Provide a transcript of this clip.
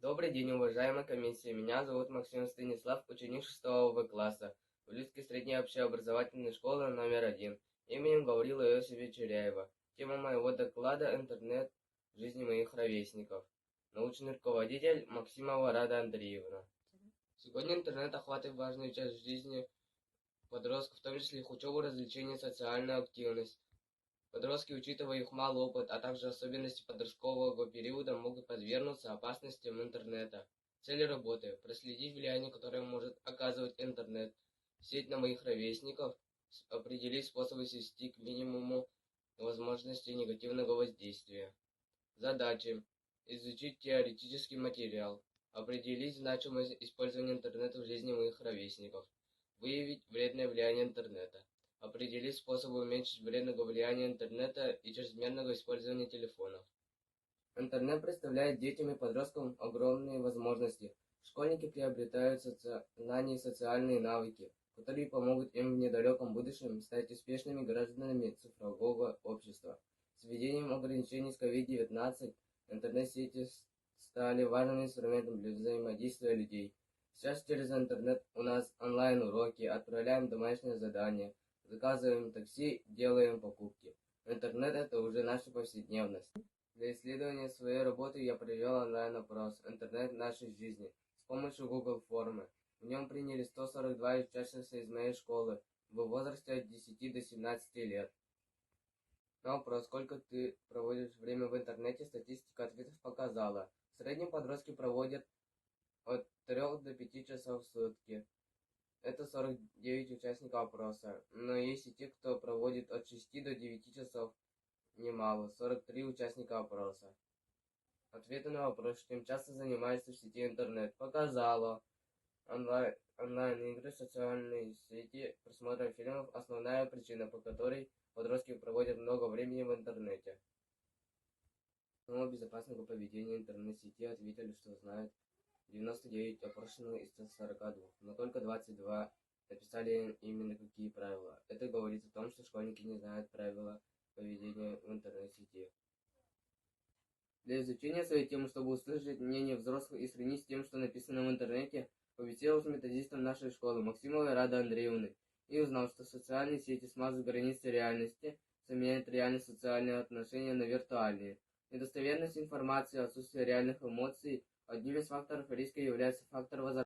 Добрый день, уважаемая комиссия. Меня зовут Максим Станислав, ученик 6 В класса Улицкой средней общеобразовательной школы номер 1 именем Гаврила Иосифовича Черяева. Тема моего доклада — интернет в жизни моих ровесников. Научный руководитель Максимова Рада Андреевна. Сегодня интернет охватывает важную часть жизни подростков, в том числе их учебу, развлечения, социальную активность. Подростки, учитывая их малый опыт, а также особенности подросткового периода, могут подвергнуться опасностям интернета. Цели работы — проследить влияние, которое может оказывать интернет в сеть на моих ровесников, определить способы свести к минимуму возможности негативного воздействия. Задачи: изучить теоретический материал, определить значимость использования интернета в жизни моих ровесников, выявить вредное влияние интернета, определить способы уменьшить вредного влияния интернета и чрезмерного использования телефонов. Интернет представляет детям и подросткам огромные возможности. Школьники приобретают знания и социальные навыки, которые помогут им в недалеком будущем стать успешными гражданами цифрового общества. С введением ограничений с COVID-19 интернет-сети стали важным инструментом для взаимодействия людей. Сейчас через интернет у нас онлайн-уроки, отправляем домашние задания, заказываем такси, делаем покупки. Интернет — это уже наша повседневность. Для исследования своей работы я провел онлайн-опрос «Интернет нашей жизни» с помощью Google формы. В нем приняли 142 учащихся из моей школы в возрасте от 10 до 17 лет. На вопрос, сколько ты проводишь время в интернете, статистика ответов показала: в среднем подростки проводят от 3 до 5 часов в сутки. Это 49 участников опроса. Но есть и те, кто проводит от 6 до 9 часов. Немало, 43 участника опроса. Ответы на вопрос, чем часто занимаешься в сети интернет, показало: онлайн-игры, социальные сети, просмотр фильмов — основная причина, по которой подростки проводят много времени в интернете. Основу безопасного поведения интернет-сети ответили, что знают 99 опрошенных из 142, но только 22 написали именно какие правила. Это говорит о том, что школьники не знают правила поведения в интернет-сети. Для изучения своей темы, чтобы услышать мнение взрослых и сравнить с тем, что написано в интернете, побеседовал с методистом нашей школы Максимовой Рады Андреевны и узнал, что социальные сети смазывают границы реальности, заменяют реальные социальные отношения на виртуальные. Недостоверность информации, отсутствие реальных эмоций — одним из факторов риска является фактор возрастания.